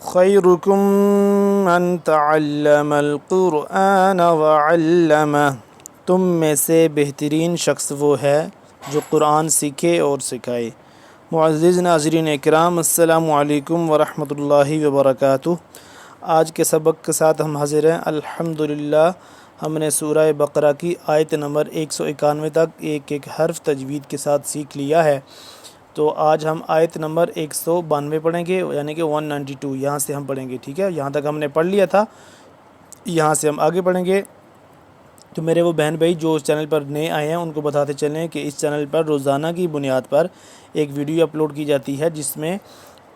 خیرکم من تعلم القرآن وعلمہ، تم میں سے بہترین شخص وہ ہے جو قرآن سیکھے اور سکھائے۔ معزز ناظرین اکرام، السلام علیکم ورحمۃ اللہ وبرکاتہ۔ آج کے سبق کے ساتھ ہم حاضر ہیں۔ الحمدللہ ہم نے سورہ بقرہ کی آیت نمبر 191 تک ایک ایک حرف تجوید کے ساتھ سیکھ لیا ہے۔ تو آج ہم آیت نمبر 192 پڑھیں گے، یعنی کہ 192، یہاں سے ہم پڑھیں گے، ٹھیک ہے؟ یہاں تک ہم نے پڑھ لیا تھا، یہاں سے ہم آگے پڑھیں گے۔ تو میرے وہ بہن بھائی جو اس چینل پر نئے آئے ہیں ان کو بتاتے چلیں کہ اس چینل پر روزانہ کی بنیاد پر ایک ویڈیو اپلوڈ کی جاتی ہے جس میں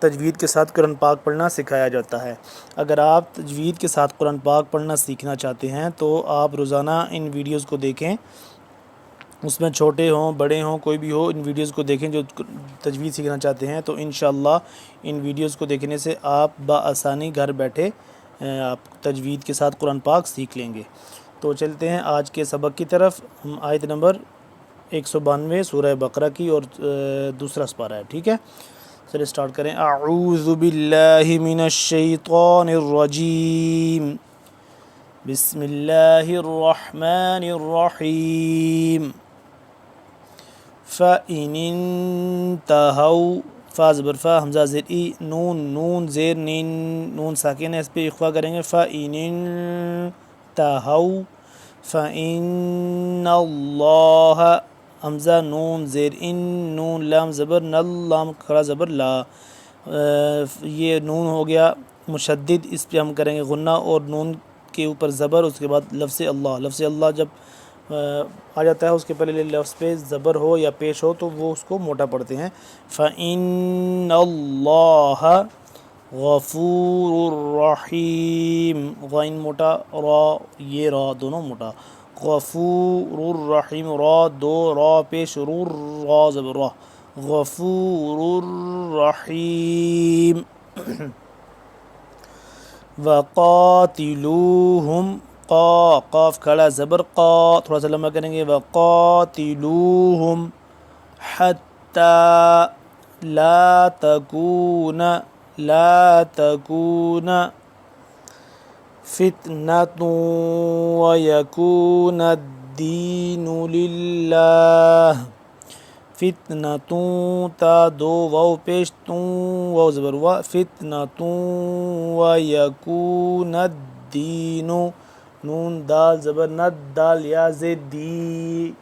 تجوید کے ساتھ قرآن پاک پڑھنا سکھایا جاتا ہے۔ اگر آپ تجوید کے ساتھ قرآن پاک پڑھنا سیکھنا چاہتے ہیں تو آپ روزانہ ان ویڈیوز کو دیکھیں، اس میں چھوٹے ہوں بڑے ہوں کوئی بھی ہو، ان ویڈیوز کو دیکھیں جو تجوید سیکھنا چاہتے ہیں۔ تو انشاءاللہ ان ویڈیوز کو دیکھنے سے آپ بآسانی گھر بیٹھے آپ تجوید کے ساتھ قرآن پاک سیکھ لیں گے۔ تو چلتے ہیں آج کے سبق کی طرف۔ ہم آیت نمبر 192 سورہ بقرہ کی اور دوسرا سپارہ ہے، ٹھیک ہے؟ چلے سٹارٹ کریں۔ اعوذ باللہ من الشیطان الرجیم، بسم اللہ الرحمن الرحیم۔ فَإِنِ انتہوا، فا زبر فا حمزہ زیر ای، نون زیر نین، نون ساکن ہے، اس پہ اخفا کریں گے۔ فَإِنِ انتہوا فَإِنَّ اللَّهَ، حمزہ نون زیر ان، نون لام زبر نل، لام کھڑا زبر لا، یہ نون ہو گیا مشدد، اس پہ ہم کریں گے غنہ، اور نون کے اوپر زبر، اس کے بعد لفظ اللہ۔ لفظ اللہ جب آ جاتا ہے اس کے پہلے لفظ پہ زبر ہو یا پیش ہو تو وہ اس کو موٹا پڑھتے ہیں۔ فَإِنَّ اللَّهَ غَفُورٌ رَحِيمٌ، غین موٹا، را یہ را دونوں موٹا، غفور الرحیم، را دو را پیش، را زبر را، غفور الرحیم۔ وَقَاتِلُوهُمْ، قاف کھڑا زبر قا، تھوڑا سا لمبا کریں گے۔ وَقَاتِلُوهُمْ حَتَّى لا تَكُونَ فِتْنَةٌ وَيَكُونَ الدِّينُ لِلَّهِ۔ فتنة تا دو واو پیش، توں واو زبر وا، فتنة وَيَكُونَ الدِّينُ، نون دال زبر ند، دال یا زد دی،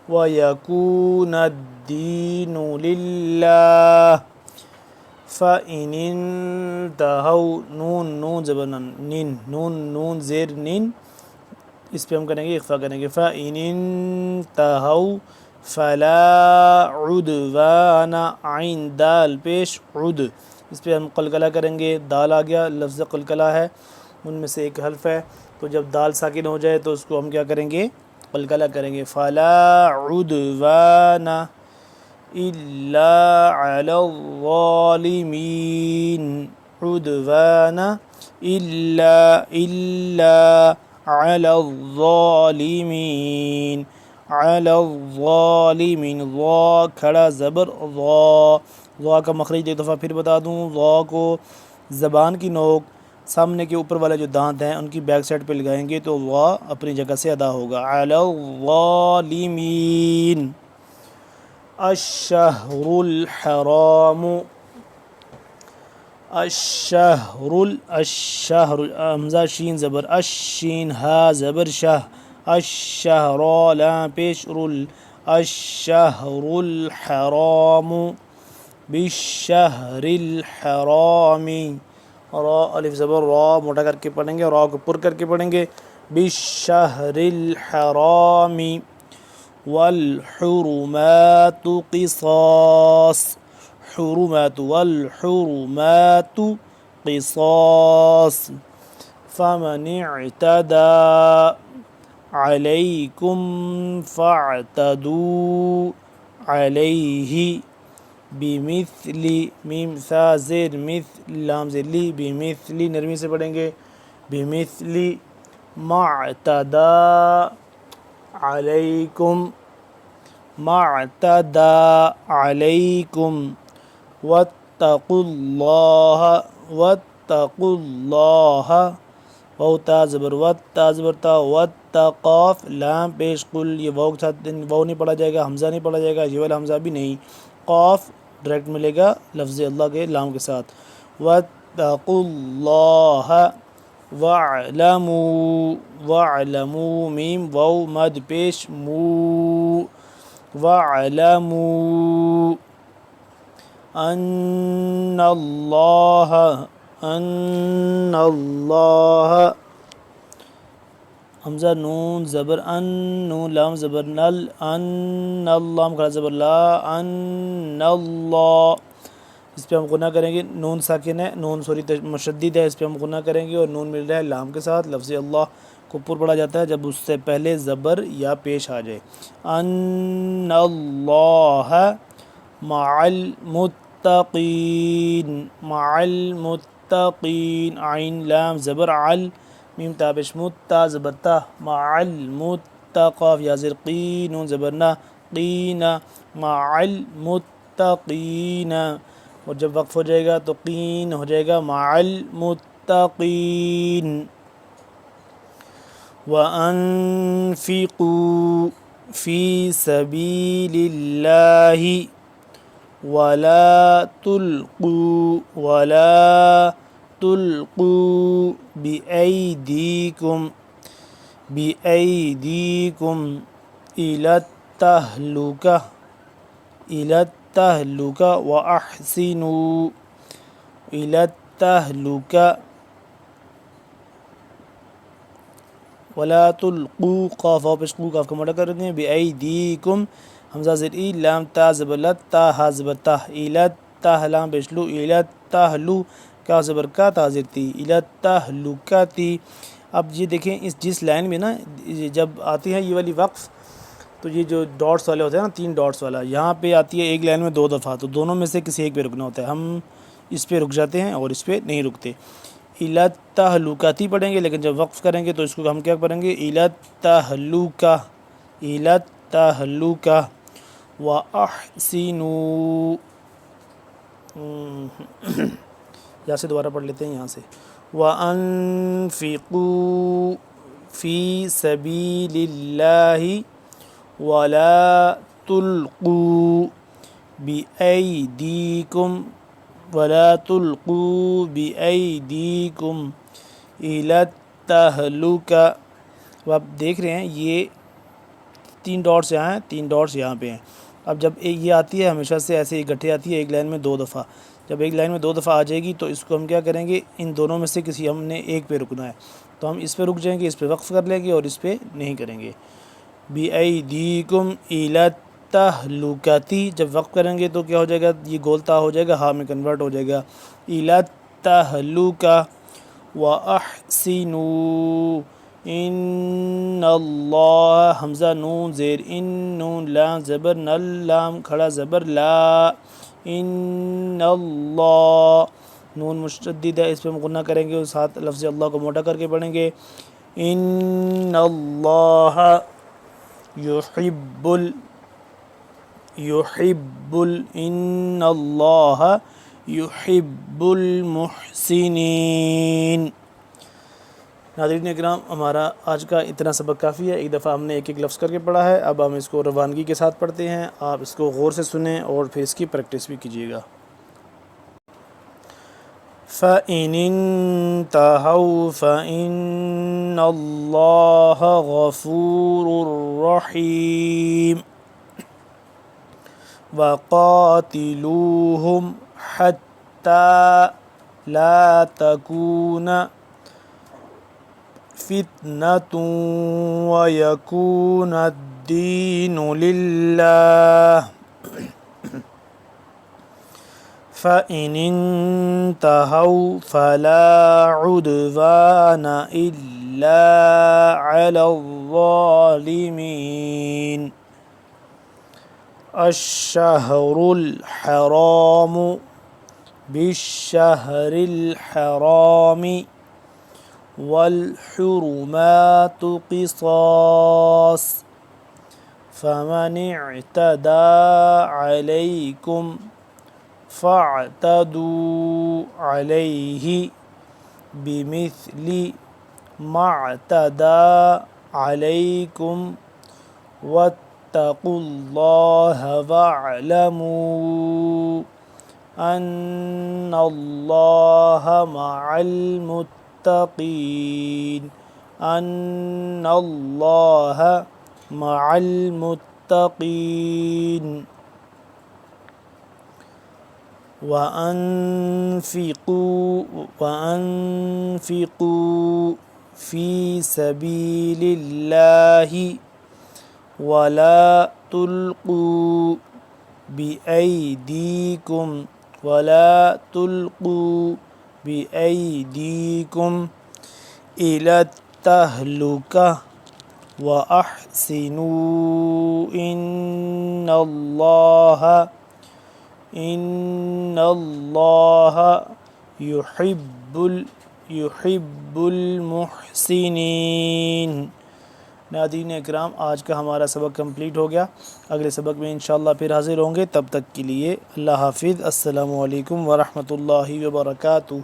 وَيَكُونَ الدِّينُ لِلَّهِ۔ فَإِنِ انتہوا، نون زبر نین، نون زیر نین، اس پہ ہم کریں گے اخفا کریں گے۔ فَإِنِ انتہوا فَلَا عُدْوَانَ، عین دال پیش عد، اس پہ ہم قلقلہ کریں گے۔ دال آ گیا، لفظ قلقلہ ہے، ان میں سے ایک حرف ہے، تو جب دال ساکن ہو جائے تو اس کو ہم کیا کریں گے؟ قلقلہ کریں گے۔ فَلَا عُدْوَانَ إِلَّا عَلَى الظَّالِمِينَ، عُدْوَانَ إِلَّا عَلَى الظَّالِمِينَ، عَلَى الظَّالِمِينَ، ضا کھڑا زبر ضا، ضا کا مخرج ایک دفعہ پھر بتا دوں، ضا کو زبان کی نوک سامنے کے اوپر والے جو دانت ہیں ان کی بیک سائڈ پہ لگائیں گے تو وا اپنی جگہ سے ادا ہوگا۔ علی الظالمین۔ الشہر الحرام، الشہر حمزہ شین زبر اش، شین ہا زبر شہ، الشہر لام پیش رل، الشہر الحرام بالشہر الحرام، را الف زبر را موٹا کر کے پڑھیں گے، را کو پر کر کے پڑھیں گے۔ بالشہر الحرام والحرمات قصاص، حرمات والحرمات قصاص، فمن اعتدى علیکم فاعتدوا علیہ بمثل، میم ثا زیر مثل، لام زیر لی، بمثل نرمی سے پڑھیں گے، بمثل ما اعتدى علیکم، ما اعتدى علیکم، واتقوا اللہ، واتقوا اللہ، واو تا زبر وت، تا زبر تا، واتقاف لام پیش قل، یہ واو کے ساتھ واو نہیں پڑھا جائے گا، حمزہ نہیں پڑھا جائے گا، یہ والا حمزہ بھی نہیں، قاف ڈائریکٹ ملے گا لفظ اللہ کے لام کے ساتھ، واتقوا اللہ وَاعْلَمُوا، وَاعْلَمُوا میم واو مد پیش مو، وَاعْلَمُوا ان اللہ، ان اللہ حمزہ نون زبر ان، نون لام زبر نل، ان اللہ کھڑا زبر لا، ان اللہ، اس پہ ہم غنہ کریں گے، نون ساکن ہے، نون مشدد ہے، اس پہ ہم غنہ کریں گے اور نون مل رہا ہے لام کے ساتھ، لفظ اللہ کو پر پڑھا جاتا ہے جب اس سے پہلے زبر یا پیش آ جائے، ان اللہ مع المتقین، مع المتقین، عین لام زبر عل، میم تا پیش متا زبر تا، مع المتقاف یا زر قی، نون زبر نا، قینا، مع المتقین، اور جب وقف ہو جائے گا تو قین ہو جائے گا مع المتقین، وَأَنفِقُوا فِي سَبِيلِ اللَّهِ وَلَا تُلْقُوا بِأَيْدِيكُمْ إِلَى التَّهْلُكَةِ وَأَحْسِنُوا، إِلَى التَّهْلُكَةِ ولا تلقوا، قاف واو پیش قو، کاف کا مڑا کر دیں، بِأَيْدِيكُمْ حمزہ زر ای، لام تا زبر لت، تا ہا زبر تا، إِلَى التَّهْ لام پیش لو، إِلَى التَّهْلُ کا زبر کا، تا زر تی، إِلَى التَّهْلُكَةِ۔ اب یہ دیکھیں جس لائن میں نا جب آتی ہے یہ والی وقف، تو یہ جو ڈاٹس والے ہوتے ہیں نا، 3 ڈاٹس والا، یہاں پہ آتی ہے ایک لائن میں 2 دفعہ، تو دونوں میں سے کسی ایک پہ رکنا ہوتا ہے، ہم اس پہ رک جاتے ہیں اور اس پہ نہیں رکتے، إِلَى التَّهْلُكَةِ پڑھیں گے، لیکن جب وقف کریں گے تو اس کو ہم کیا پڑھیں گے، إِلَى التَّهْلُكَةِ، إِلَى التَّهْلُكَةِ وَأَحْسِنُوا، یہاں سے دوبارہ پڑھ لیتے ہیں یہاں سے، وَأَنفِقُوا فِي سَبِيلِ اللَّهِ وَلَا تُلْقُوا بِأَيْدِيكُمْ إِلَى التَّهْلُكَةِ۔ اب آپ دیکھ رہے ہیں یہ 3 ڈاٹس یہاں ہیں، 3 ڈاٹس یہاں پہ ہیں، اب جب یہ آتی ہے ہمیشہ سے ایسے اکٹھے آتی ہے ایک لائن میں 2 دفعہ، جب ایک لائن میں 2 دفعہ آ جائے گی تو اس کو ہم کیا کریں گے، ان دونوں میں سے کسی ہم نے ایک پہ رکنا ہے، تو ہم اس پہ رک جائیں گے، اس پہ وقف کر لیں گے اور اس پہ نہیں کریں گے، بِأَيْدِيكُمْ إِلَى التَّهْلُكَةِ، جب وقف کریں گے تو کیا ہو جائے گا، یہ گولتا ہو جائے گا، ہاں میں کنورٹ ہو جائے گا، إِلَى التَّهْلُكَةِ وَأَحْسِنُوا إِنَّ اللَّهَ حمزہ نون زیر ان، نون لام زبر نل، لام کھڑا زبر لا، إِنَّ اللَّهَ نون مشدد ہے، اس پہ ہم غنہ کریں گے اور ساتھ لفظ اللہ کو موٹا کر کے پڑھیں گے، إِنَّ اللَّهَ إِنَّ اللَّهَ يُحِبُّ الْمُحْسِنِينَ۔ ناظرین اکرام، ہمارا آج کا اتنا سبق کافی ہے، ایک دفعہ ہم نے ایک ایک لفظ کر کے پڑھا ہے، اب ہم اس کو روانگی کے ساتھ پڑھتے ہیں، آپ اس کو غور سے سنیں اور پھر اس کی پریکٹس بھی کیجیے گا۔ فَإِنِ انْتَهَوْا فَإِنَّ اللَّهَ غَفُورٌ رَحِيمٌ، وَقَاتِلُوهُمْ حَتَّى لَا تَكُونَ فِتْنَةٌ وَيَكُونَ الدِّينُ لِلَّهِ، فَإِنِ انْتَهَوْا فَلَا عُدْوَانَ إِلَّا عَلَى الظَّالِمِينَ۔ الشَّهْرُ الْحَرَامُ بِالشَّهْرِ الْحَرَامِ وَالْحُرُمَاتُ قِصَاصٌ، فَمَنِ اعْتَدَى عَلَيْكُمْ فَاعْتَدُوا عَلَيْهِ بمثل ما اعتدى عليكم واتقوا الله واعلموا أن الله مع المتقين أن الله مع المتقين وأنفقوا في سبيل الله ولا تلقوا بأيديكم إلى التهلكة وأحسنوا إن الله يحب المحسنين۔ ناظرین اکرام، آج کا ہمارا سبق کمپلیٹ ہو گیا۔ اگلے سبق میں انشاءاللہ پھر حاضر ہوں گے، تب تک کے لیے اللہ حافظ۔ السلام علیکم ورحمۃ اللہ وبرکاتہ۔